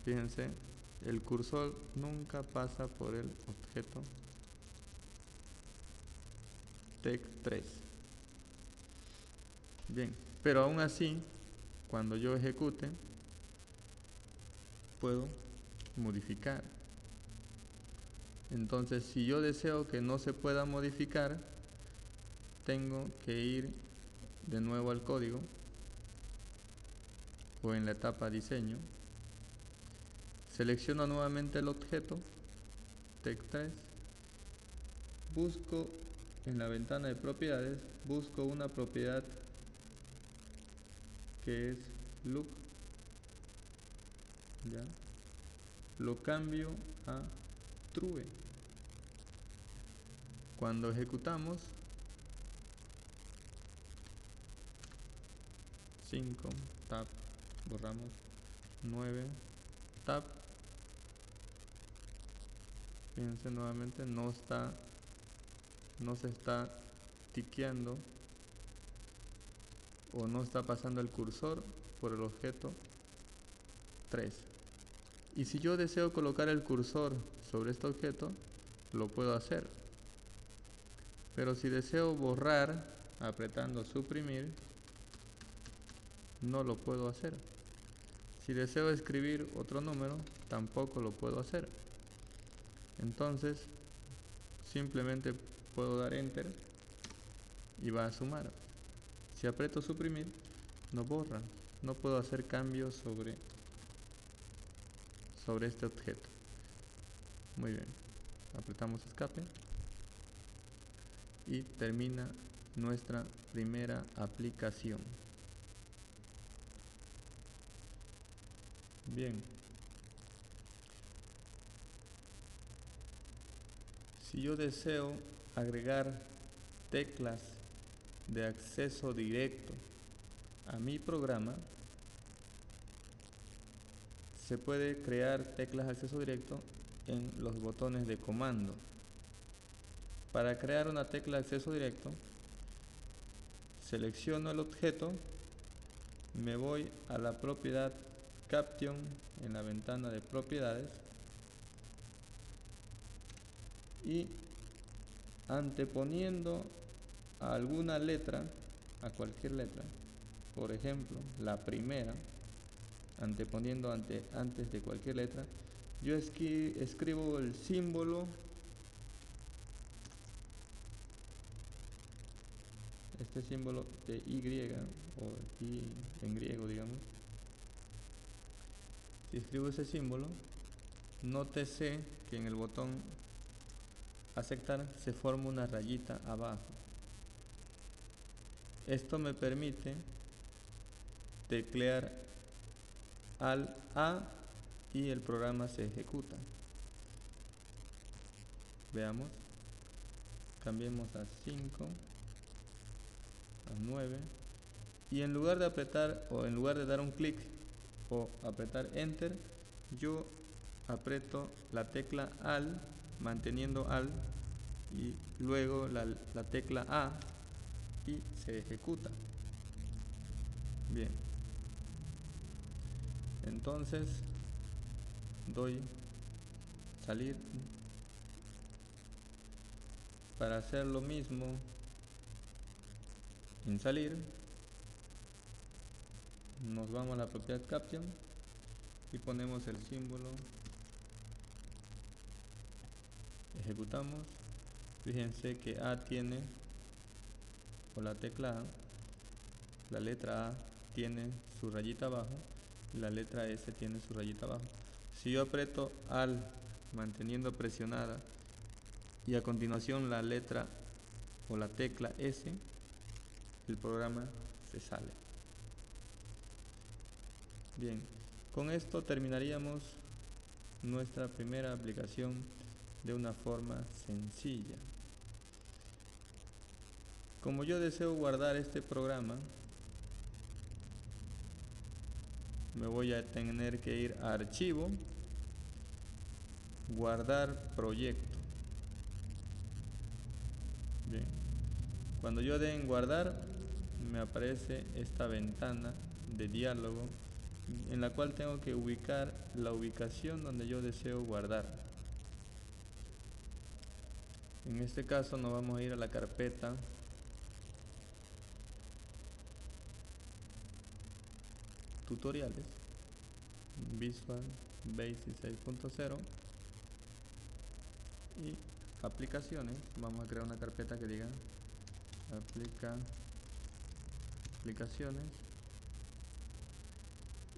Fíjense, el cursor nunca pasa por el objeto text 3. Bien, pero aún así, cuando yo ejecute, puedo modificar. Entonces, si yo deseo que no se pueda modificar, tengo que ir de nuevo al código o en la etapa diseño. Selecciono nuevamente el objeto text3, busco en la ventana de propiedades, busco una propiedad que es look, ¿ya? Lo cambio a true. Cuando ejecutamos, 5, tab, borramos, 9, tab, fíjense nuevamente, no se está tiqueando o no está pasando el cursor por el objeto 3. Y si yo deseo colocar el cursor sobre este objeto, lo puedo hacer. Pero si deseo borrar apretando suprimir, no lo puedo hacer. Si deseo escribir otro número, tampoco lo puedo hacer. Entonces, simplemente puedo dar enter y va a sumar. Si aprieto suprimir, no borra. No puedo hacer cambios sobre este objeto. Muy bien. Apretamos escape y termina nuestra primera aplicación. Bien. Si yo deseo agregar teclas de acceso directo a mi programa, se puede crear teclas de acceso directo en los botones de comando. Para crear una tecla de acceso directo, selecciono el objeto, me voy a la propiedad Caption en la ventana de propiedades y anteponiendo a alguna letra, a cualquier letra, por ejemplo la primera, anteponiendo antes de cualquier letra, yo escribo el símbolo, este símbolo de Y o Y en griego, digamos. Si escribo ese símbolo, nótese que en el botón aceptar se forma una rayita abajo. Esto me permite teclear Alt+A, y el programa se ejecuta. Veamos, cambiemos a 5, a 9, y en lugar de apretar o en lugar de dar un clic o apretar enter, yo aprieto la tecla AL, manteniendo AL, y luego la tecla A, y se ejecuta. Bien, entonces doy salir. Para hacer lo mismo en salir, nos vamos a la propiedad caption y ponemos el símbolo, ejecutamos. Fíjense que A tiene, o la tecla A, la letra A tiene su rayita abajo y la letra S tiene su rayita abajo. Si yo aprieto AL manteniendo presionada y a continuación la letra o la tecla S, el programa se sale. Bien, con esto terminaríamos nuestra primera aplicación de una forma sencilla. Como yo deseo guardar este programa, me voy a tener que ir a archivo, guardar proyecto. Bien, cuando yo dé en guardar, me aparece esta ventana de diálogo en la cual tengo que ubicar la ubicación donde yo deseo guardar. En este caso nos vamos a ir a la carpeta tutoriales, Visual Basic 6.0, y aplicaciones. Vamos a crear una carpeta que diga aplicaciones,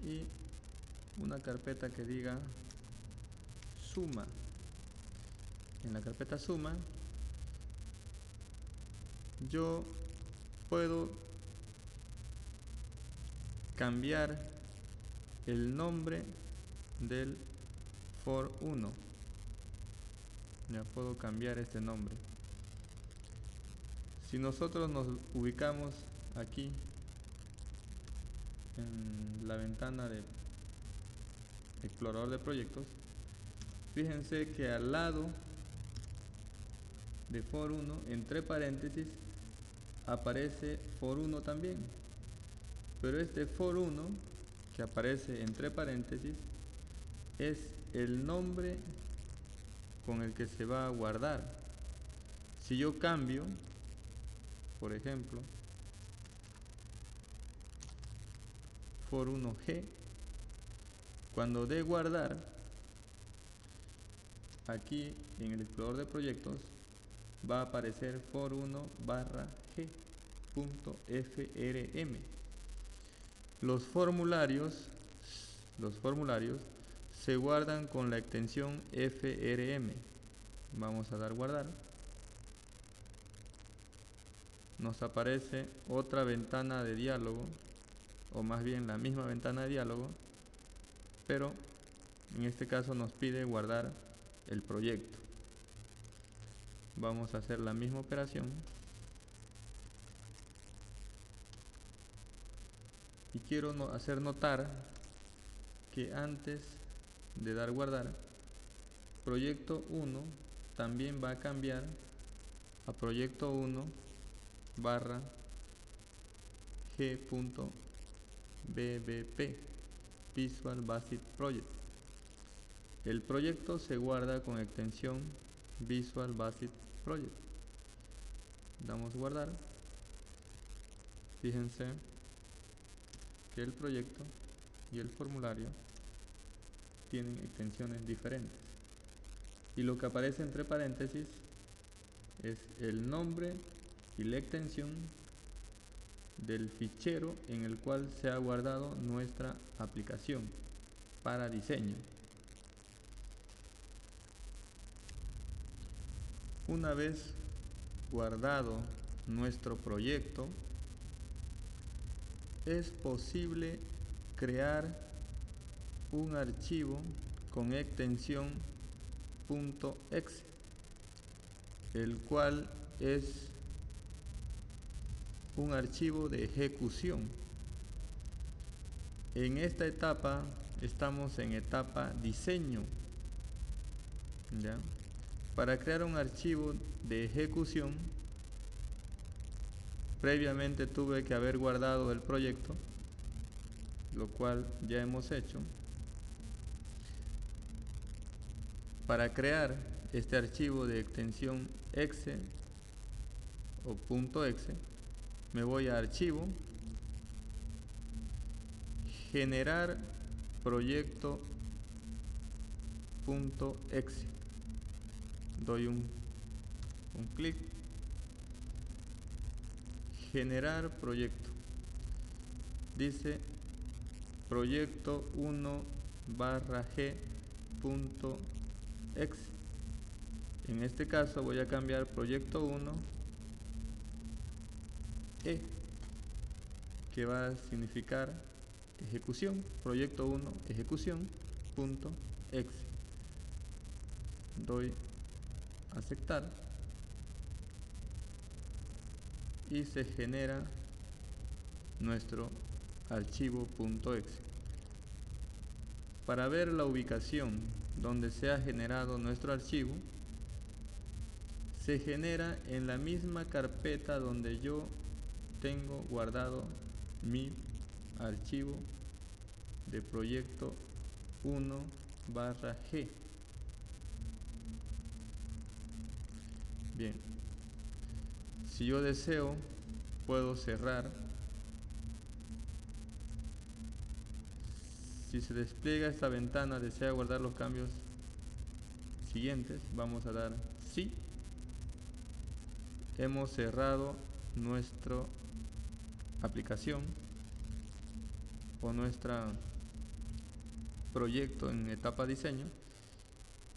y una carpeta que diga suma. En la carpeta suma yo puedo cambiar el nombre del for1. Ya puedo cambiar este nombre. Si nosotros nos ubicamos aquí en la ventana de explorador de proyectos, fíjense que al lado de for1, entre paréntesis, aparece for1 también, pero este for1 que aparece entre paréntesis es el nombre con el que se va a guardar. Si yo cambio, por ejemplo, for1G, cuando dé guardar, aquí en el explorador de proyectos va a aparecer for1/g.frm. Los formularios se guardan con la extensión frm. Vamos a dar guardar. Nos aparece otra ventana de diálogo, o más bien la misma ventana de diálogo, pero en este caso nos pide guardar el proyecto. Vamos a hacer la misma operación y quiero hacer notar que antes de dar guardar, proyecto 1 también va a cambiar a proyecto 1/g.bbp, Visual Basic Project. El proyecto se guarda con extensión Visual Basic Project. Damos guardar. Fíjense que el proyecto y el formulario tienen extensiones diferentes, y lo que aparece entre paréntesis es el nombre y la extensión del fichero en el cual se ha guardado nuestra aplicación para diseño. Una vez guardado nuestro proyecto, es posible crear un archivo con extensión .exe. el cual es un archivo de ejecución. En esta etapa estamos en etapa diseño, ¿ya? Para crear un archivo de ejecución, previamente tuve que haber guardado el proyecto, lo cual ya hemos hecho. Para crear este archivo de extensión exe o .exe, me voy a archivo, generar proyecto .exe, doy un clic, generar proyecto, dice proyecto 1/g.exe. En este caso voy a cambiar proyecto 1 E, que va a significar ejecución, proyecto 1 ejecución .exe. Doy aceptar y se genera nuestro archivo .exe. Para ver la ubicación donde se ha generado nuestro archivo, se genera en la misma carpeta donde yo tengo guardado mi archivo de proyecto 1/g. Bien, si yo deseo, puedo cerrar. Si se despliega esta ventana, desea guardar los cambios siguientes, vamos a dar sí. Hemos cerrado nuestra aplicación o nuestro proyecto en etapa diseño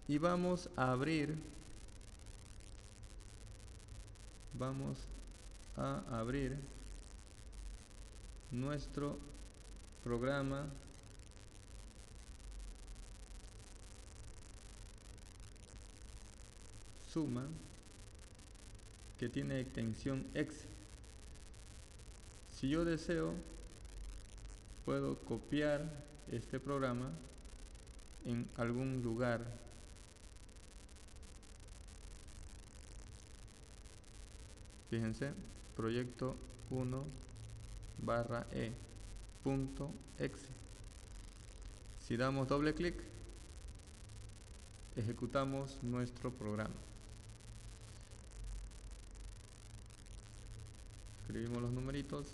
y vamos a abrir nuestro programa Suma, que tiene extensión exe. Si yo deseo, puedo copiar este programa en algún lugar. Fíjense, proyecto 1/e.exe. Si damos doble clic, ejecutamos nuestro programa. Escribimos los numeritos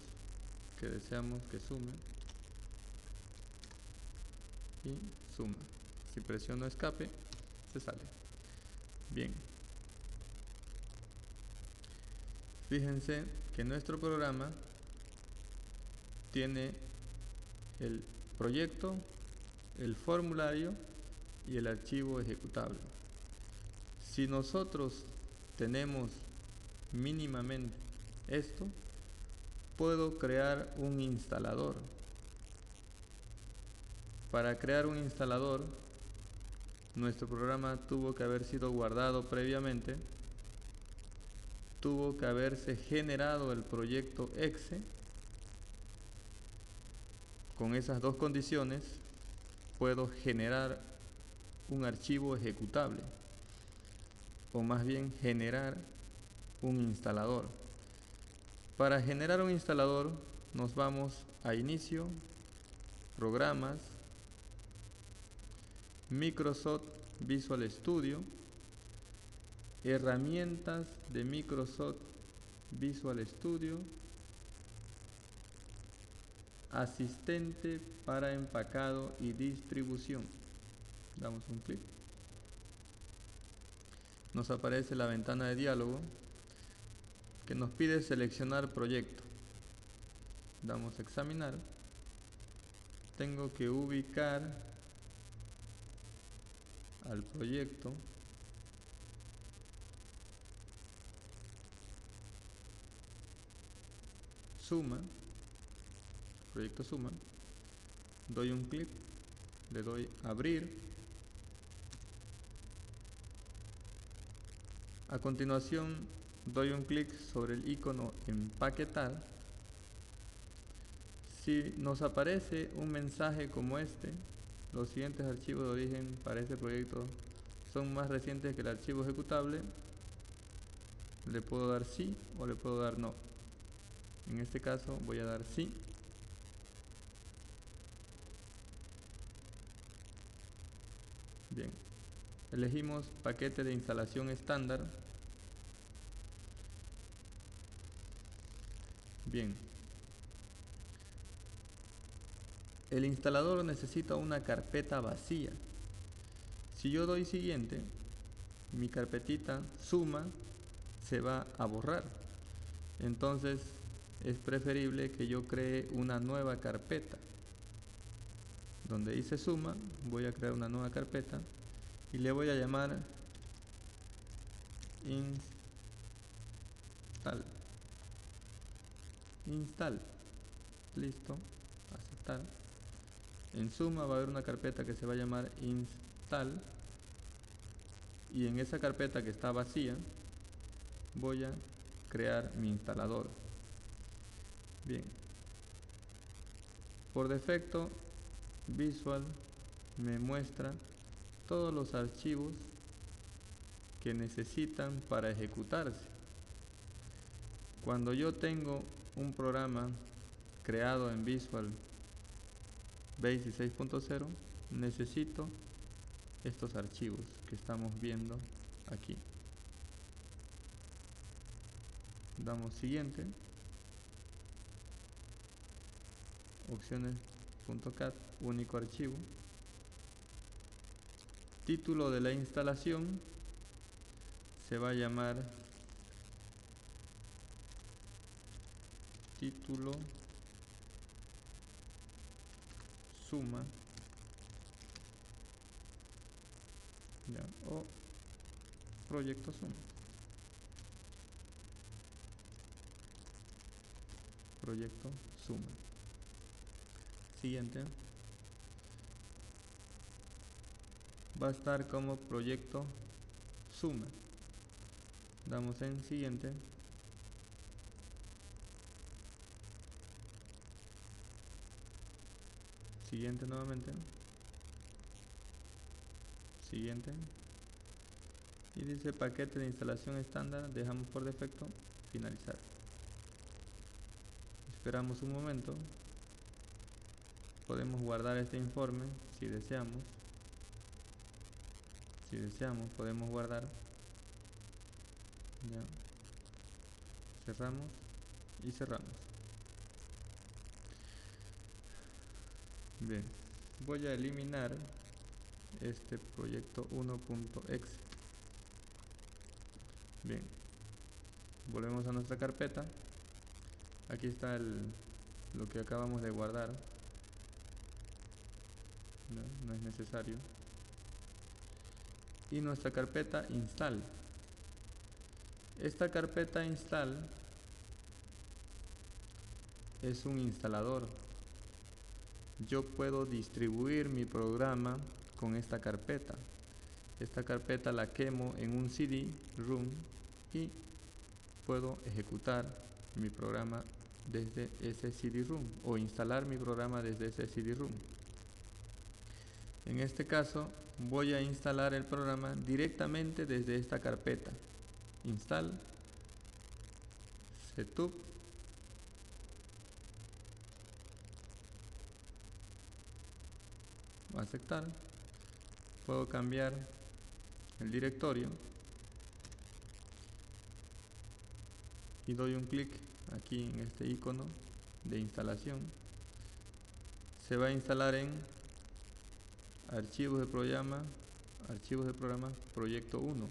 que deseamos que sume y suma. Si presiono escape, se sale. Bien. Fíjense que nuestro programa tiene el proyecto, el formulario y el archivo ejecutable. Si nosotros tenemos mínimamente esto, puedo crear un instalador. Para crear un instalador, nuestro programa tuvo que haber sido guardado previamente, tuvo que haberse generado el proyecto exe. Con esas dos condiciones puedo generar un archivo ejecutable, o más bien generar un instalador. Para generar un instalador nos vamos a inicio, programas, Microsoft Visual Studio, herramientas de Microsoft Visual Studio, asistente para empacado y distribución. Damos un clic. Nos aparece la ventana de diálogo que nos pide seleccionar proyecto. Damos a examinar. Tengo que ubicar al proyecto Suma, proyecto Suma. Doy un clic, le doy abrir, A continuación doy un clic sobre el icono empaquetar. Si nos aparece un mensaje como este, los siguientes archivos de origen para este proyecto son más recientes que el archivo ejecutable, le puedo dar sí o le puedo dar no. En este caso voy a dar sí. Bien, elegimos paquete de instalación estándar. Bien, el instalador necesita una carpeta vacía. Si yo doy siguiente, mi carpetita suma se va a borrar. Entonces es preferible que yo cree una nueva carpeta. Donde dice suma, voy a crear una nueva carpeta y le voy a llamar install. Listo, aceptar. En suma va a haber una carpeta que se va a llamar install, y en esa carpeta que está vacía voy a crear mi instalador. Bien, por defecto Visual me muestra todos los archivos que necesitan para ejecutarse. Cuando yo tengo un programa creado en Visual Basic 6.0, necesito estos archivos que estamos viendo aquí. Damos siguiente, opciones.cat, único archivo. Título de la instalación se va a llamar título suma, ¿ya? O proyecto suma. Proyecto suma. Siguiente. Va a estar como proyecto suma. Damos en siguiente. Siguiente nuevamente. Siguiente. Y dice paquete de instalación estándar. Dejamos por defecto finalizar. Esperamos un momento. Podemos guardar este informe si deseamos. Si deseamos podemos guardar. Ya. Cerramos y cerramos. Bien, voy a eliminar este proyecto 1.exe. Bien, volvemos a nuestra carpeta. Aquí está lo que acabamos de guardar. No es necesario. Y nuestra carpeta install. Esta carpeta install es un instalador. Yo puedo distribuir mi programa con esta carpeta. Esta carpeta la quemo en un CD-ROM y puedo ejecutar mi programa desde ese CD-ROM o instalar mi programa desde ese CD-ROM. En este caso voy a instalar el programa directamente desde esta carpeta. Install, setup, aceptar. Puedo cambiar el directorio y doy un clic aquí en este icono de instalación. Se va a instalar en archivos de programa proyecto 1.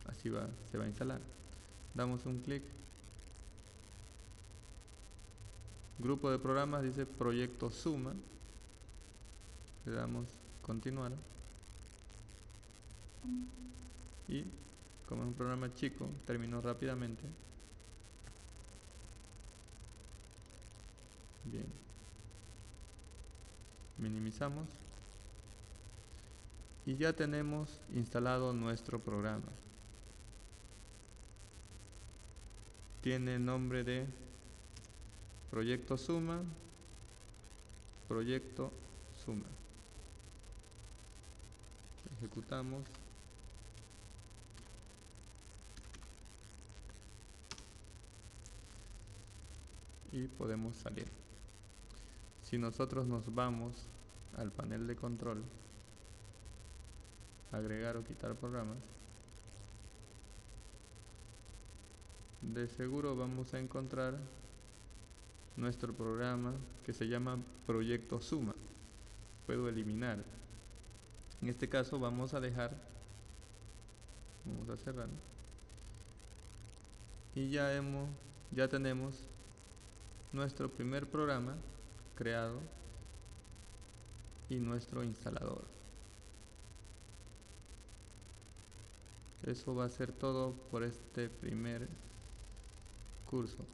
Así se va a instalar. Damos un clic. Grupo de programas dice proyecto suma. Le damos continuar. Y como es un programa chico, terminó rápidamente. Bien. Minimizamos. Y ya tenemos instalado nuestro programa. tiene el nombre de proyecto suma, proyecto suma. Ejecutamos. Y podemos salir. Si nosotros nos vamos al panel de control, agregar o quitar programas, de seguro vamos a encontrar nuestro programa que se llama proyecto suma. Puedo eliminar. En este caso vamos a dejar, vamos a cerrar, y ya tenemos nuestro primer programa creado y nuestro instalador. Eso va a ser todo por este primer curso.